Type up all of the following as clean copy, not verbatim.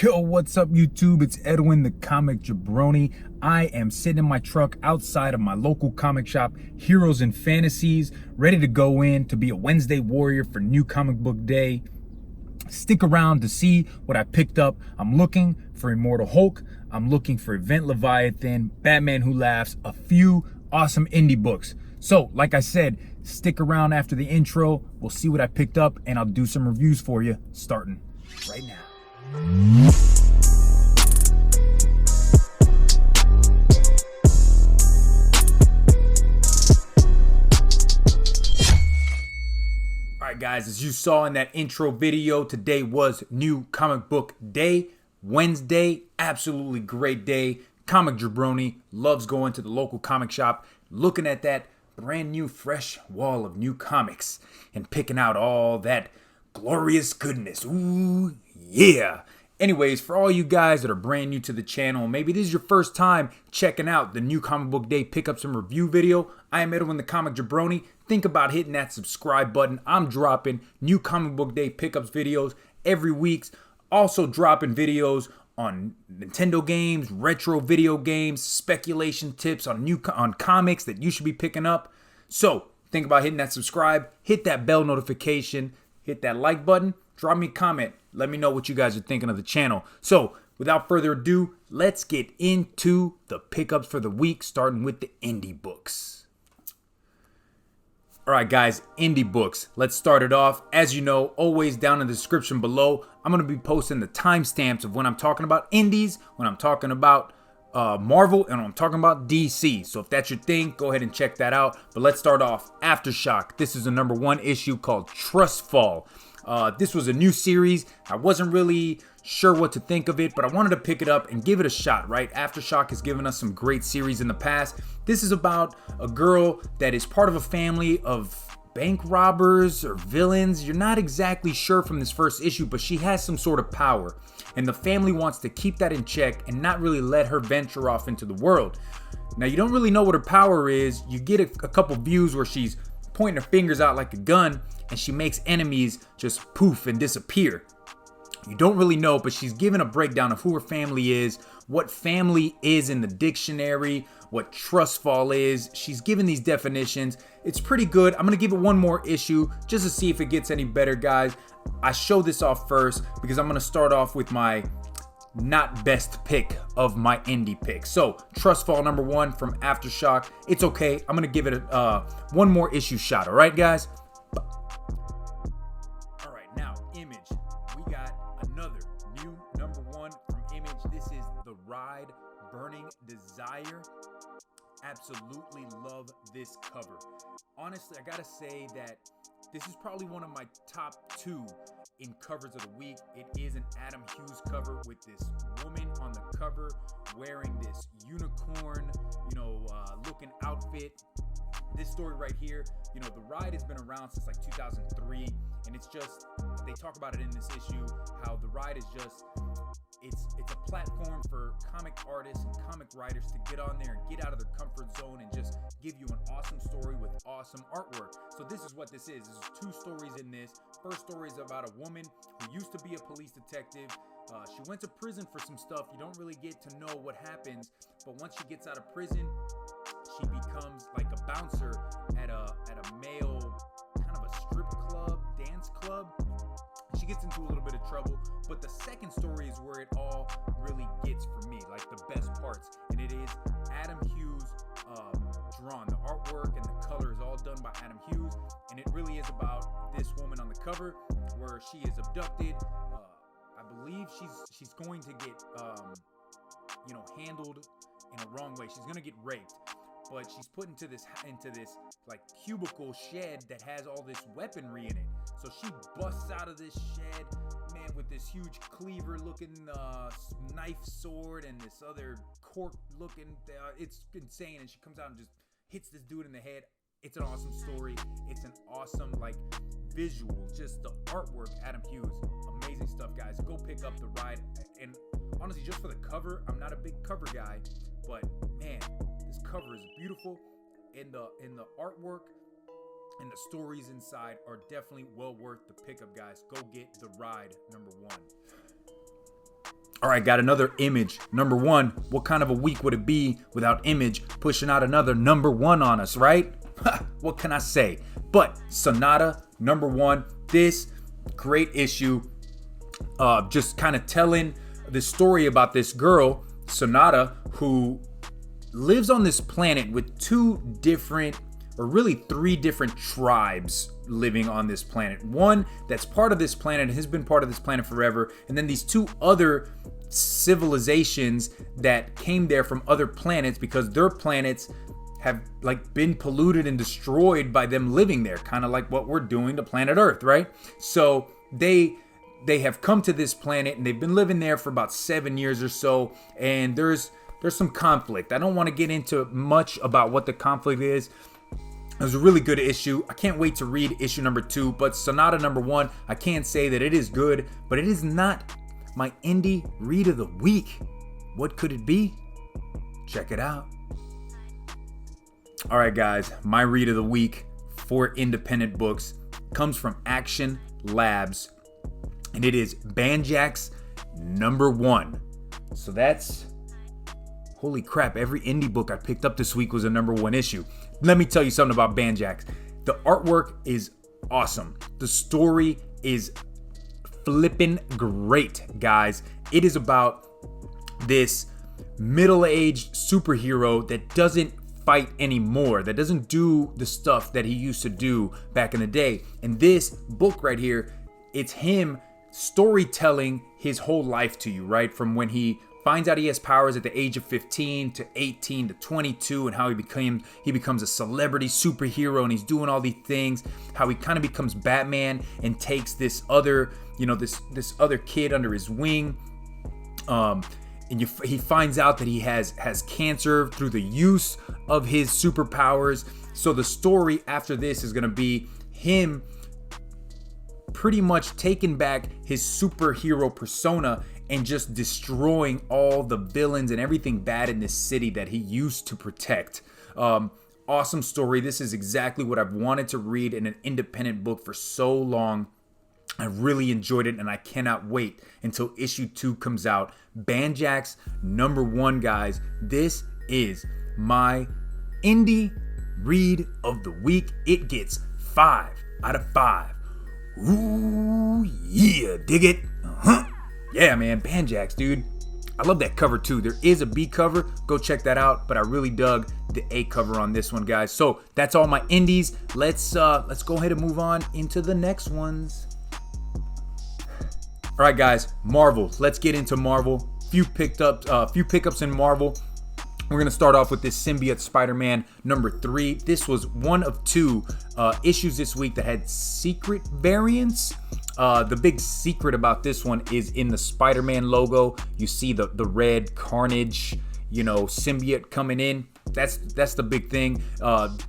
Yo, what's up YouTube? It's Edwin the Comic Jabroni. I am sitting in my truck outside of my local comic shop, Heroes and Fantasies, ready to go in to be a Wednesday warrior for New Comic Book Day. Stick around to see what I picked up. I'm looking for Immortal Hulk. I'm looking for Event Leviathan, Batman Who Laughs, a few awesome indie books. So, like I said, stick around after the intro. We'll see what I picked up and I'll do some reviews for you starting right now. Alright guys, as you saw in that intro video, today was New Comic Book Day, Wednesday, absolutely great day. Comic Jabroni loves going to the local comic shop, looking at that brand new fresh wall of new comics and picking out all that glorious goodness. Ooh, yeah. Anyways, for all you guys that are brand new to the channel, maybe this is your first time checking out the New Comic Book Day Pickups and Review video, I am Edwin the Comic Jabroni. Think about hitting that subscribe button. I'm dropping New Comic Book Day Pickups videos every week. Also dropping videos on Nintendo games, retro video games, speculation tips on comics that you should be picking up. So think about hitting that subscribe, hit that bell notification, hit that like button, drop me a comment. Let me know what you guys are thinking of the channel. So without further ado, let's get into the pickups for the week, starting with the indie books. Alright guys, indie books. Let's start it off. As you know, always down in the description below, I'm going to be posting the timestamps of when I'm talking about indies, when I'm talking about Marvel, and when I'm talking about DC. So if that's your thing, go ahead and check that out. But let's start off. Aftershock. This is a #1 issue called Trust Fall. This was a new series. I wasn't really sure what to think of it, but I wanted to pick it up and give it a shot, right? Aftershock has given us some great series in the past. This is about a girl that is part of a family of bank robbers or villains. You're not exactly sure from this first issue, but she has some sort of power. And the family wants to keep that in check and not really let her venture off into the world. Now, you don't really know what her power is. You get a couple views where she's pointing her fingers out like a gun and she makes enemies just poof and disappear. You don't really know, but she's given a breakdown of who her family is, what family is in the dictionary, what trust fall is. She's given these definitions. It's pretty good. I'm going to give it one more issue just to see if it gets any better, guys. I show this off first because I'm going to start off with my not best pick of my indie pick. So, Trust Fall #1 from Aftershock. It's okay. I'm going to give it a one more issue shot. All right, guys? All right, now, Image. We got another new #1 from Image. This is The Ride, Burning Desire. Absolutely love this cover. Honestly, I gotta say that this is probably one of my top 2 in covers of the week. It is an Adam Hughes cover with this woman on the cover wearing this unicorn, looking outfit. This story right here, The Ride has been around since like 2003, and it's just, they talk about it in this issue, how The Ride is just, it's a platform for comic artists and comic writers to get on there and get out of their comfort zone and just give you an awesome story with awesome artwork. So this is what this is. There's 2 stories in this. First story is about a woman who used to be a police detective. She went to prison for some stuff. You don't really get to know what happens, but once she gets out of prison, she becomes like a bouncer at a male kind of a strip club, dance club. She gets into a little bit of trouble, but the second story is where it all really gets for me, like the best parts, and it is Adam Hughes drawn. The artwork and the color is all done by Adam Hughes, and it really is about this woman on the cover where she is abducted. I believe she's going to get handled in a wrong way. She's gonna get raped, but she's put into this like cubicle shed that has all this weaponry in it. So she busts out of this shed, man, with this huge cleaver looking knife sword and this other cork looking, it's insane. And she comes out and just hits this dude in the head. It's an awesome story. It's an awesome visual, just the artwork. Adam Hughes, amazing stuff, guys. Go pick up The Ride. And honestly, just for the cover, I'm not a big cover guy, but man, this cover is beautiful, and the artwork and the stories inside are definitely well worth the pickup, guys. Go get The Ride #1. All right, got another Image number one. What kind of a week would it be without Image pushing out another number one on us, right? What can I say? But Sonata number one, this great issue, just kind of telling the story about this girl, Sonata, who lives on this planet with two different, or really three different tribes living on this planet. One that's part of this planet, has been part of this planet forever, and then these two other civilizations that came there from other planets because their planets have like been polluted and destroyed by them living there, kind of like what we're doing to planet Earth, right? So they have come to this planet and they've been living there for about 7 years or so, and there's some conflict. I don't want to get into much about what the conflict is. It was a really good issue. I can't wait to read issue number 2, but Sonata number 1, I can't say that it is good, but it is not my indie read of the week. What could it be? Check it out. All right, guys, my read of the week for independent books comes from Action Labs, and it is Banjax number 1. So that's, holy crap, every indie book I picked up this week was a number 1 issue. Let me tell you something about Banjax. The artwork is awesome. The story is flippin' great, guys. It is about this middle-aged superhero that doesn't fight anymore, that doesn't do the stuff that he used to do back in the day. And this book right here, it's him storytelling his whole life to you, right? From when he finds out he has powers at the age of 15 to 18 to 22, and how he becomes a celebrity superhero, and he's doing all these things, how he kind of becomes Batman and takes this other, this other kid under his wing. He finds out that he has cancer through the use of his superpowers. So the story after this is going to be him pretty much taking back his superhero persona and just destroying all the villains and everything bad in this city that he used to protect. Awesome story. This is exactly what I've wanted to read in an independent book for so long. I really enjoyed it, and I cannot wait until issue 2 comes out. Banjax number 1, guys. This is my indie read of the week. It gets 5 out of 5. Ooh, yeah, dig it. Yeah, man, Banjax, dude. I love that cover too. There is a B cover. Go check that out. But I really dug the A cover on this one, guys. So that's all my indies. Let's go ahead and move on into the next ones. All right, guys, Marvel. Let's get into Marvel. Few pickups in Marvel. We're gonna start off with this Symbiote Spider-Man number 3. This was one of 2 issues this week that had secret variants. The big secret about this one is in the Spider-Man logo. You see the red Carnage, symbiote coming in. That's the big thing.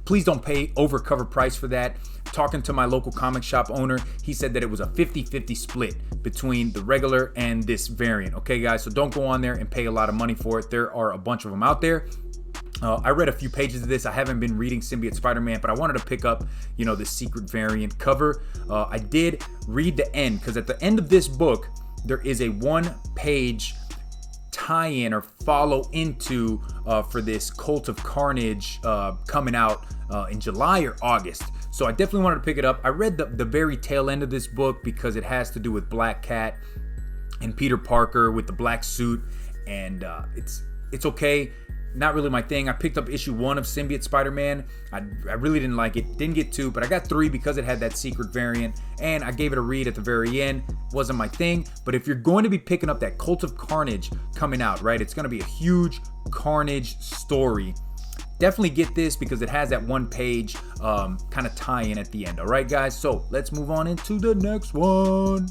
Please don't pay over cover price for that. Talking to my local comic shop owner, he said that it was a 50-50 split between the regular and this variant. Okay, guys, so don't go on there and pay a lot of money for it. There are a bunch of them out there. I read a few pages of this. I haven't been reading Symbiote Spider-Man, but I wanted to pick up, the secret variant cover. I did read the end, because at the end of this book, there is a 1-page tie-in or follow into for this Cult of Carnage coming out in July or August. So I definitely wanted to pick it up. I read the very tail end of this book because it has to do with Black Cat and Peter Parker with the black suit, and it's okay. Not really my thing. I picked up issue 1 of Symbiote Spider-Man. I really didn't like it. Didn't get 2, but I got 3 because it had that secret variant, and I gave it a read at the very end. Wasn't my thing. But if you're going to be picking up that Cult of Carnage coming out, right? It's going to be a huge Carnage story. Definitely get this because it has that 1-page kind of tie-in at the end. All right, guys? So let's move on into the next one.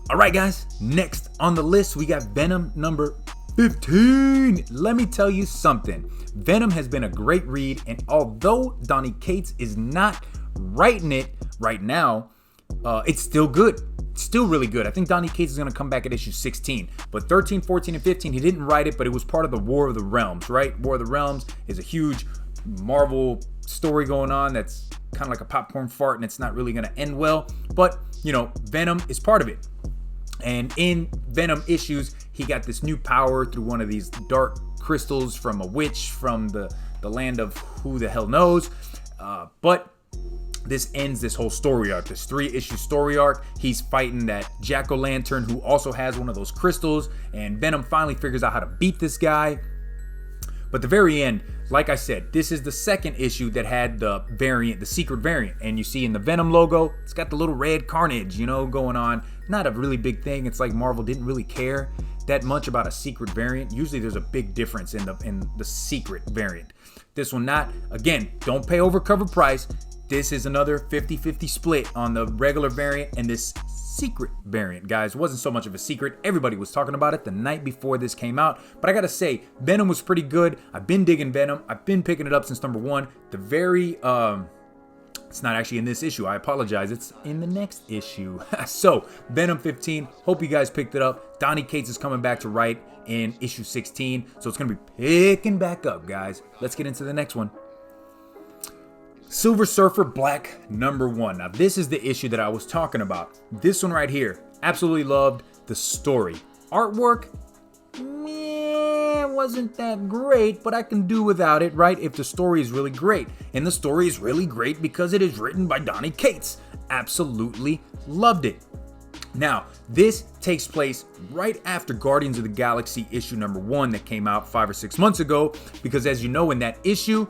All right, guys. Next on the list, we got Venom number 15. Let me tell you something. Venom has been a great read, and although Donny Cates is not writing it right now, it's still good. Still really good. I think Donny Cates is going to come back at issue 16. But 13, 14, and 15, he didn't write it, but it was part of the War of the Realms, right? War of the Realms is a huge Marvel story going on that's kind of like a popcorn fart, and it's not really going to end well. But, Venom is part of it. And in Venom issues, he got this new power through one of these dark crystals from a witch from the land of who the hell knows. But this ends this whole story arc, this 3-issue story arc. He's fighting that jack-o'-lantern who also has one of those crystals, and Venom finally figures out how to beat this guy. But the very end, like I said, this is the second issue that had the variant, the secret variant. And you see in the Venom logo, it's got the little red carnage, going on. Not a really big thing. It's like Marvel didn't really care that much about a secret variant. Usually there's a big difference in the secret variant. This one not. Again, don't pay over cover price. This is another 50-50 split on the regular variant and this secret variant, guys. It wasn't so much of a secret. Everybody was talking about it the night before this came out. But I gotta say, Venom was pretty good. I've been digging Venom. I've been picking it up since number 1. It's not actually in this issue. I apologize. It's in the next issue. So, Venom 15. Hope you guys picked it up. Donny Cates is coming back to write in issue 16. So it's gonna be picking back up, guys. Let's get into the next one. Silver Surfer Black number 1. Now this is the issue that I was talking about. This one right here. Absolutely loved the story. Artwork, wasn't that great, but I can do without it, right? If the story is really great. And the story is really great because it is written by Donny Cates. Absolutely loved it. Now, this takes place right after Guardians of the Galaxy issue number 1 that came out 5 or 6 months ago. Because as you know, in that issue,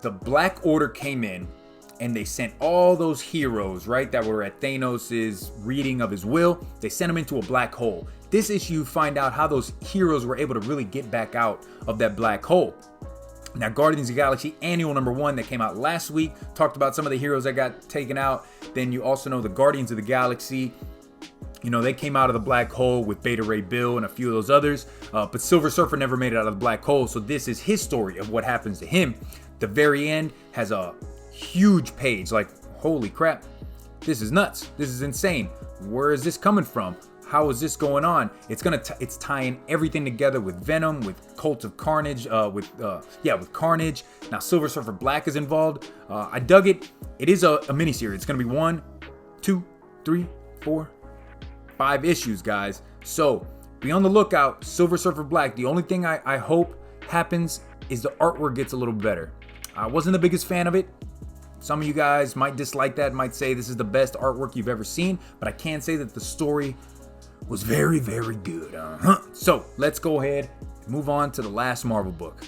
the Black Order came in and they sent all those heroes, right, that were at Thanos' reading of his will. They sent them into a black hole. This issue, you find out how those heroes were able to really get back out of that black hole. Now, Guardians of the Galaxy Annual number 1 that came out last week talked about some of the heroes that got taken out. Then you also know the Guardians of the Galaxy, they came out of the black hole with Beta Ray Bill and a few of those others. But Silver Surfer never made it out of the black hole. So this is his story of what happens to him. The very end has a huge page. Like, holy crap, this is nuts. This is insane. Where is this coming from? How is this going on? It's tying everything together with Venom, with Cult of Carnage, with Carnage. Now Silver Surfer Black is involved. I dug it. It is a miniseries. It's gonna be 1, 2, 3, 4, 5 issues, guys. So be on the lookout. Silver Surfer Black. The only thing I hope happens is the artwork gets a little better. I wasn't the biggest fan of it. Some of you guys might dislike that, might say this is the best artwork you've ever seen, but I can say that the story was very, very good. So let's go ahead and move on to the last Marvel book.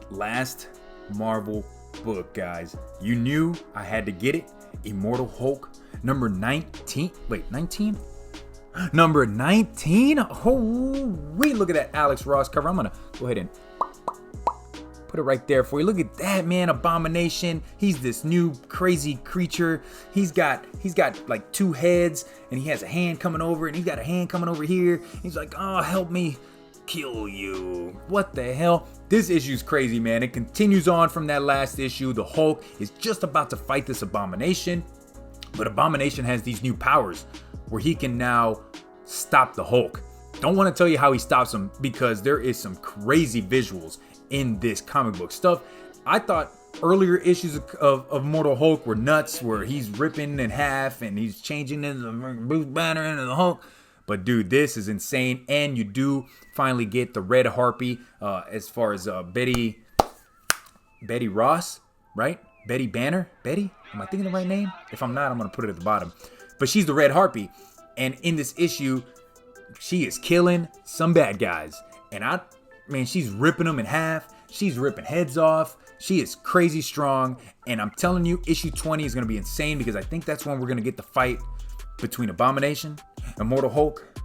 Last Marvel book, guys. You knew I had to get it. Immortal Hulk, number 19. Wait, 19? Number 19? Oh, wait, look at that Alex Ross cover. I'm going to go ahead and put it right there for you. Look at that, man. Abomination. He's this new crazy creature. He's got like 2 heads, and he has a hand coming over, and he's got a hand coming over here. He's like, oh, help me kill you. What the hell? This issue's crazy, man. It continues on from that last issue. The Hulk is just about to fight this Abomination, but Abomination has these new powers where he can now stop the Hulk. Don't want to tell you how he stops him because there is some crazy visuals in this comic book stuff. I thought earlier issues of Mortal Hulk were nuts, where he's ripping in half and he's changing into Bruce Banner into the Hulk. But dude, this is insane. And you do finally get the Red Harpy as far as Betty Ross, right? Betty Banner? Betty? Am I thinking the right name? If I'm not, I'm going to put it at the bottom. But she's the Red Harpy. And in this issue, she is killing some bad guys. And she's ripping them in half. She's ripping heads off. She is crazy strong. And I'm telling you, issue 20 is going to be insane because I think that's when we're going to get the fight between Abomination, Immortal Hulk,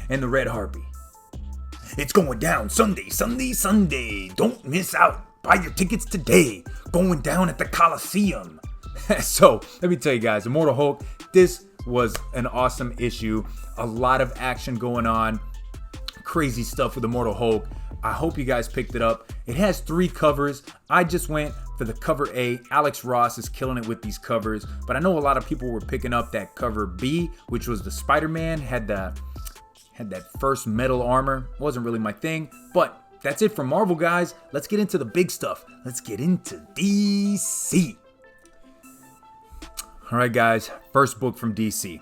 and the Red Harpy. It's going down Sunday. Don't miss out. Buy your tickets today. Going down at the Coliseum. So, let me tell you guys, Immortal Hulk, this was an awesome issue. A lot of action going on. Crazy stuff with Immortal Hulk. I hope you guys picked it up. It has 3 covers. I just went for the cover A. Alex Ross is killing it with these covers, but I know a lot of people were picking up that cover B, which was the Spider-Man, had that first metal armor. Wasn't really my thing, but that's it for Marvel, guys. Let's get into the big stuff. Let's get into DC. All right, guys, first book from DC.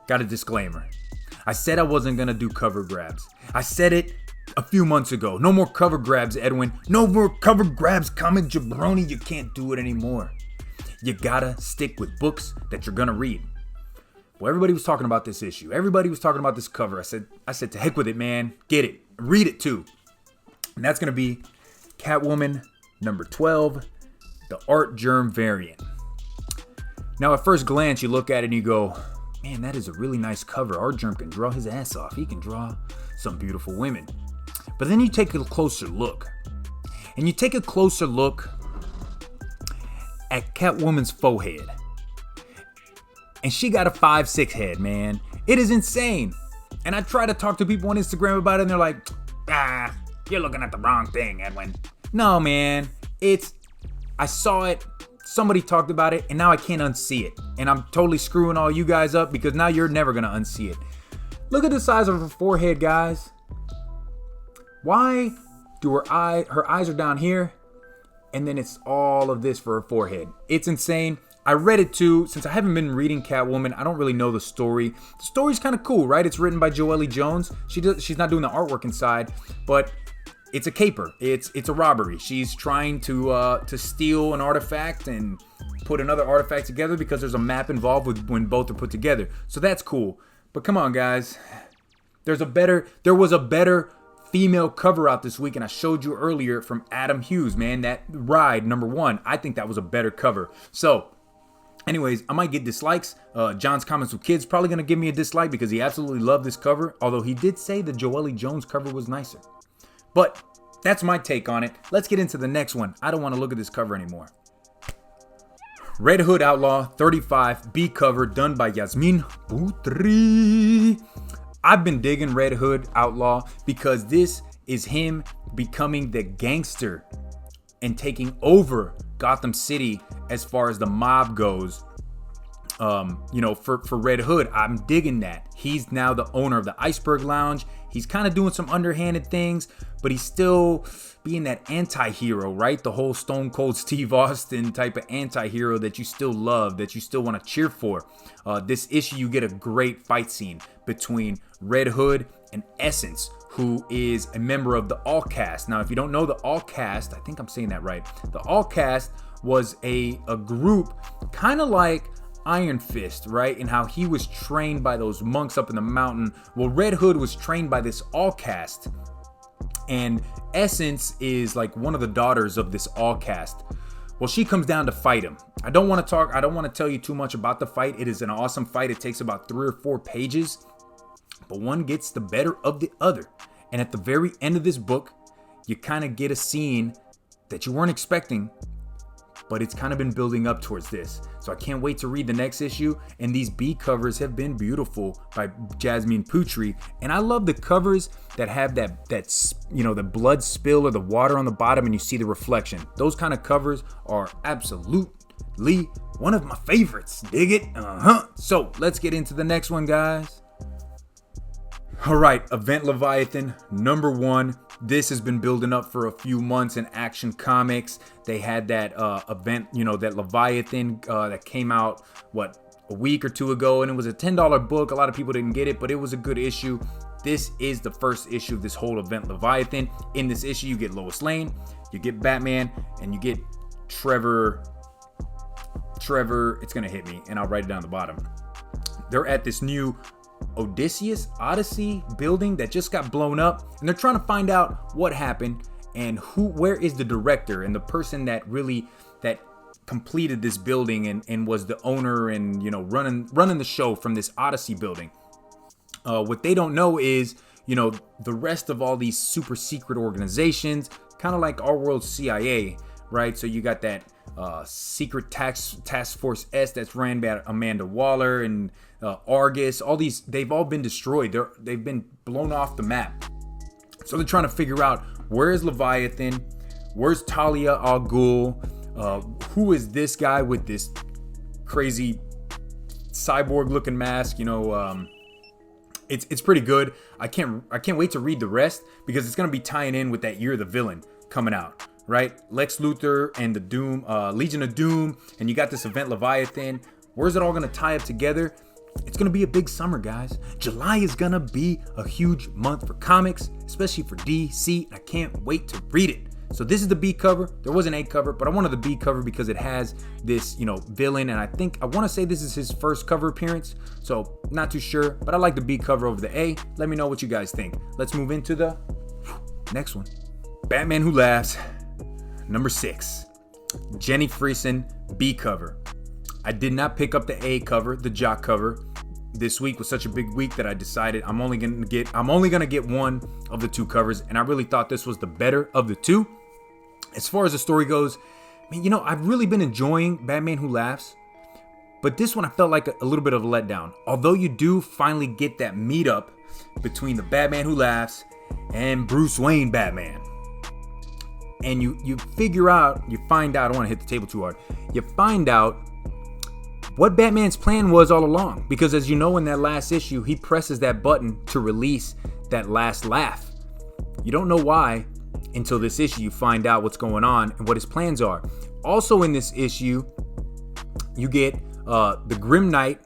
Got a disclaimer. I said I wasn't going to do cover grabs. I said it a few months ago. No more cover grabs, Edwin. No more cover grabs coming, jabroni. You can't do it anymore. You gotta stick with books that you're gonna read. Well, everybody was talking about this issue. Everybody was talking about this cover. I said, to heck with it, man. Get it. Read it too. And that's gonna be Catwoman number 12, the Art Germ variant. Now, at first glance, you look at it and you go, man, that is a really nice cover. Art Germ can draw his ass off. He can draw some beautiful women. But then you take a closer look. And you take a closer look at Catwoman's forehead. And she got a 5'6" head, man. It is insane. And I try to talk to people on Instagram about it, and they're like, you're looking at the wrong thing, Edwin. No, man. I saw it. Somebody talked about it, and now I can't unsee it. And I'm totally screwing all you guys up because now you're never going to unsee it. Look at the size of her forehead, guys. Why do her eyes are down here, and then it's all of this for her forehead? It's insane. I read it too. Since I haven't been reading Catwoman, I don't really know the story. The story's kind of cool, right? It's written by Joelle Jones. She's not doing the artwork inside, but it's a caper. It's a robbery. She's trying to steal an artifact and put another artifact together because there's a map involved with when both are put together. So that's cool. But come on, guys. There was a better female cover out this week, and I showed you earlier from Adam Hughes, man. That Ride number 1. I think that was a better cover. So, anyways, I might get dislikes. John's Comments with Kids probably gonna give me a dislike because he absolutely loved this cover. Although he did say the Joelle Jones cover was nicer. But that's my take on it. Let's get into the next one. I don't want to look at this cover anymore. Red Hood Outlaw 35 B cover done by Yasmin Boutry. I've been digging Red Hood Outlaw because this is him becoming the gangster and taking over Gotham City as far as the mob goes. For Red Hood, I'm digging that. He's now the owner of the Iceberg Lounge. He's kind of doing some underhanded things, but he's still being that anti-hero, right? The whole Stone Cold Steve Austin type of anti-hero that you still love, that you still want to cheer for. This issue, you get a great fight scene between Red Hood and Essence, who is a member of the All Cast. Now, if you don't know the All Cast, I think I'm saying that right. The All Cast was a group kind of like Iron Fist, right? And how he was trained by those monks up in the mountain. Well, Red Hood was trained by this All Cast. And Essence is like one of the daughters of this All Cast. Well, she comes down to fight him. I don't want to tell you too much about the fight. It is an awesome fight. It takes about 3 or 4 pages. But one gets the better of the other. And at the very end of this book, you kind of get a scene that you weren't expecting, but it's kind of been building up towards this. So I can't wait to read the next issue. And these B covers have been beautiful by Jasmine Putri. And I love the covers that have that the blood spill or the water on the bottom and you see the reflection. Those kind of covers are absolutely one of my favorites. Dig it? So let's get into the next one, guys. All right, Event Leviathan number 1. This has been building up for a few months in Action Comics. They had that event, that Leviathan that came out, a week or 2 ago, and it was a $10 book. A lot of people didn't get it, but it was a good issue. This is the first issue of this whole Event Leviathan. In this issue, you get Lois Lane, you get Batman, and you get Trevor, it's going to hit me, and I'll write it down at the bottom. They're at this new Odyssey building that just got blown up, and they're trying to find out what happened and where is the director and the person that completed this building and was the owner and running the show from this Odyssey building. What they don't know is the rest of all these super secret organizations, kind of like our world's CIA, right? So you got that secret task force S that's ran by Amanda Waller and Argus. All these, they've all been destroyed. They've been blown off the map. So they're trying to figure out, where is Leviathan? Where's Talia al Ghul? Who is this guy with this crazy cyborg looking mask? It's pretty good. I can't wait to read the rest because it's gonna be tying in with that Year of the Villain coming out, right? Lex Luthor and the Legion of Doom, and you got this Event Leviathan. Where's it all going to tie up together? It's going to be a big summer, guys. July is going to be a huge month for comics, especially for DC. I can't wait to read it. So this is the B cover. There was an A cover, but I wanted the B cover because it has this, villain. And I want to say this is his first cover appearance. So not too sure, but I like the B cover over the A. Let me know what you guys think. Let's move into the next one. Batman Who Laughs, number 6. Jenny Friesen, B cover. I did not pick up the A cover, the jock cover. This week was such a big week that I decided I'm only gonna get one of the two covers, and I really thought this was the better of the two. As far as the story goes, I've really been enjoying Batman Who Laughs, but this one I felt like a little bit of a letdown. Although you do finally get that meetup between the Batman Who Laughs and Bruce Wayne Batman. And you find out, I don't want to hit the table too hard. You find out what Batman's plan was all along. Because as you know, in that last issue, he presses that button to release that last laugh. You don't know why until this issue. You find out what's going on and what his plans are. Also in this issue, you get the Grim Knight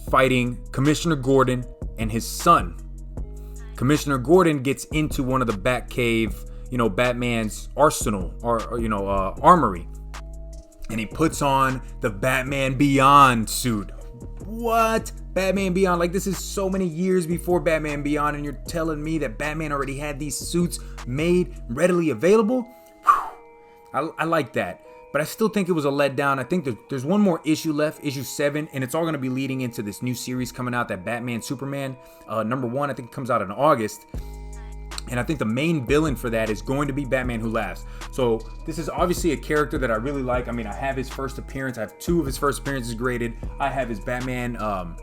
fighting Commissioner Gordon and his son. Commissioner Gordon gets into one of the Batcave, Batman's arsenal or armory, and he puts on the Batman Beyond suit. What? Batman Beyond? Like, this is so many years before Batman Beyond, and you're telling me that Batman already had these suits made, readily available? Whew. I like that. But I still think it was a letdown. I think there's one more issue left, issue 7, and it's all going to be leading into this new series coming out, that Batman Superman. Number 1, I think it comes out in August. And I think the main villain for that is going to be Batman Who Laughs. So this is obviously a character that I really like. I have his first appearance. I have 2 of his first appearances graded. I have his Batman Who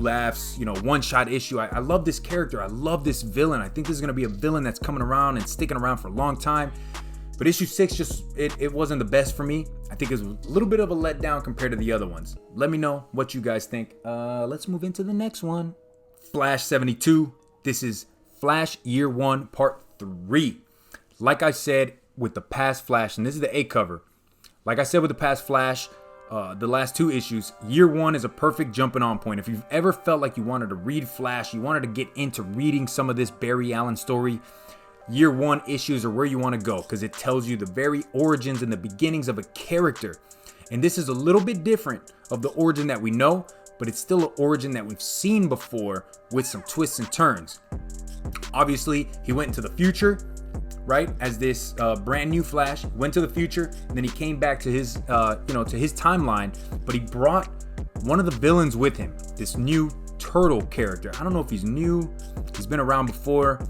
Laughs, one-shot issue. I love this character. I love this villain. I think this is going to be a villain that's coming around and sticking around for a long time. But issue 6, it wasn't the best for me. I think it was a little bit of a letdown compared to the other ones. Let me know what you guys think. Let's move into the next one. Flash 72. This is Flash Year 1 Part 3. Like I said with the past Flash, and this is the A cover. Like I said with the past Flash, the last 2 issues, Year 1 is a perfect jumping on point. If you've ever felt like you wanted to read Flash, you wanted to get into reading some of this Barry Allen story, Year 1 issues are where you want to go, because it tells you the very origins and the beginnings of a character. And this is a little bit different of the origin that we know, but it's still an origin that we've seen before with some twists and turns. Obviously, he went into the future, right? As this brand new Flash, went to the future, and then he came back to his, to his timeline. But he brought one of the villains with him, this new Turtle character. I don't know if he's new, he's been around before,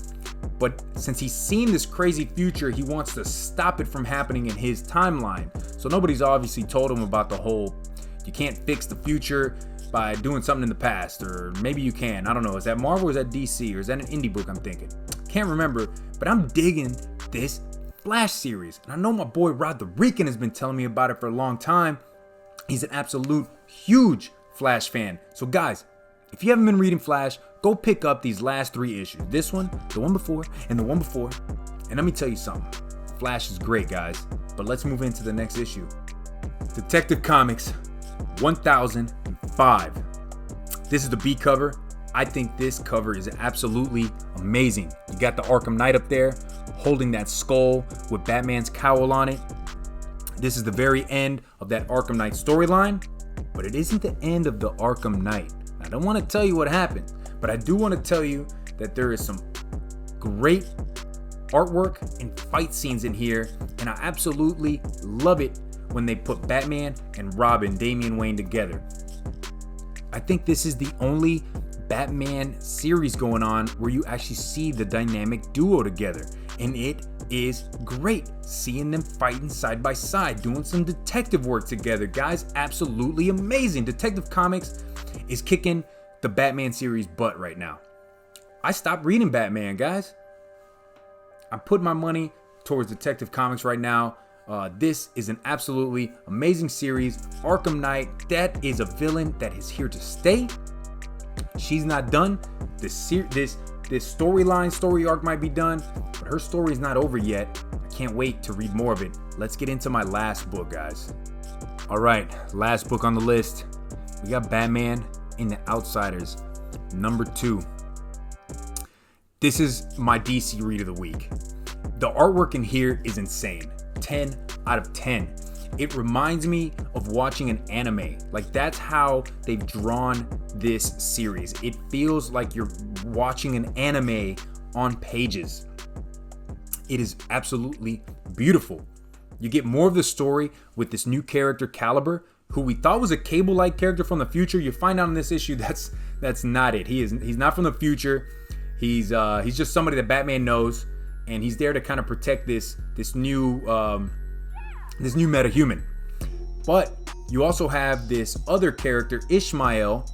but since he's seen this crazy future, he wants to stop it from happening in his timeline. So nobody's obviously told him about the whole, you can't fix the future by doing something in the past, or maybe you can. I don't know. Is that Marvel or is that DC, or is that an indie book I'm thinking? Can't remember, but I'm digging this Flash series. And I know my boy Rod the Rican has been telling me about it for a long time. He's an absolute huge Flash fan. So guys, if you haven't been reading Flash, go pick up these last 3 issues. This one, the one before, and the one before. And let me tell you something. Flash is great, guys. But let's move into the next issue. Detective Comics 1005. This is the B cover. I think this cover is absolutely amazing. You got the Arkham Knight up there holding that skull with Batman's cowl on it. This is the very end of that Arkham Knight storyline, but it isn't the end of the Arkham Knight. I don't want to tell you what happened, but I do want to tell you that there is some great artwork and fight scenes in here, and I absolutely love it when they put Batman and Robin, Damian Wayne, together. I think this is the only Batman series going on where you actually see the dynamic duo together, and it is great seeing them fighting side by side, doing some detective work together. Guys, absolutely amazing. Detective Comics is kicking the Batman series butt right now. I stopped reading Batman, guys. I'm putting my money towards Detective Comics right now. This is an absolutely amazing series. Arkham Knight, that is a villain that is here to stay. She's not done. This storyline, story arc might be done, but her story is not over yet. I can't wait to read more of it. Let's get into my last book, guys. All right, last book on the list. We got Batman and the Outsiders, number 2. This is my DC read of the week. The artwork in here is insane. 10 out of 10. It reminds me of watching an anime. Like, that's how they've drawn this series. It feels like you're watching an anime on pages. It is absolutely beautiful. You get more of the story with this new character, Caliber, who we thought was a Cable-like character from the future. You find out in this issue that's not it. He's not from the future. He's just somebody that Batman knows, and he's there to kind of protect this new metahuman. But you also have this other character, Ishmael,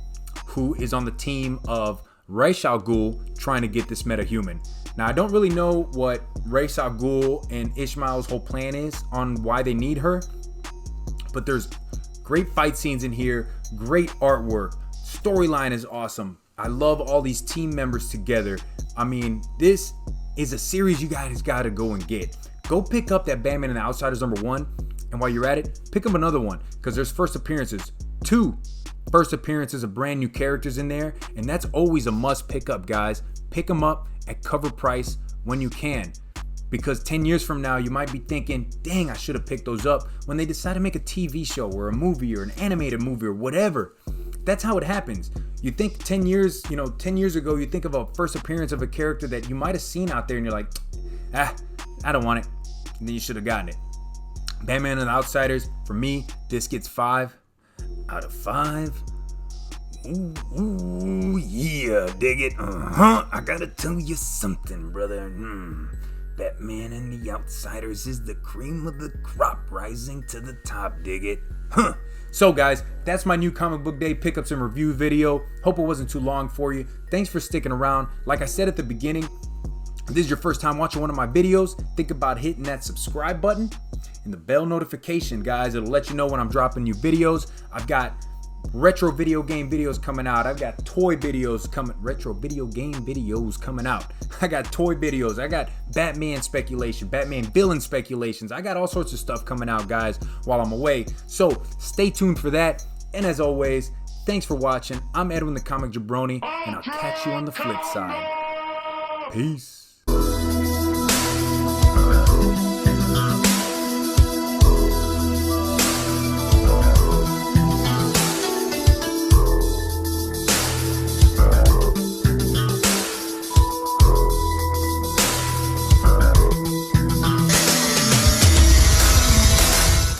who is on the team of Ra's al Ghul trying to get this metahuman. Now, I don't really know what Ra's al Ghul and Ishmael's whole plan is on why they need her, but there's great fight scenes in here, great artwork, storyline is awesome. I love all these team members together. I mean, this is a series you guys gotta go and get. Go pick up that Batman and the Outsiders number 1, and while you're at it, pick up another one, because there's first appearances. 2 first appearances of brand new characters in there, and that's always a must pick up, guys. Pick them up at cover price when you can, because 10 years from now you might be thinking, dang, I should have picked those up when they decide to make a TV show or a movie or an animated movie or whatever. That's how it happens. You think 10 years ago, you think of a first appearance of a character that you might have seen out there and you're like, I don't want it. And then you should have gotten it. Batman and the Outsiders, for me, this gets 5 out of 5. Ooh, yeah, dig it. I gotta tell you something, brother. Batman and the Outsiders is the cream of the crop, rising to the top, dig it. So guys, that's my new comic book day pickups and review video. Hope it wasn't too long for you. Thanks for sticking around. Like I said at the beginning, if this is your first time watching one of my videos, think about hitting that subscribe button and the bell notification, guys. It'll let you know when I'm dropping new videos. I've got retro video game videos coming out. I've got toy videos coming, retro video game videos coming out. I got toy videos. I got Batman speculation, Batman villain speculations. I got all sorts of stuff coming out, guys, while I'm away. So stay tuned for that. And as always, thanks for watching. I'm Edwin the Comic Jabroni, and I'll catch you on the flip side. Peace.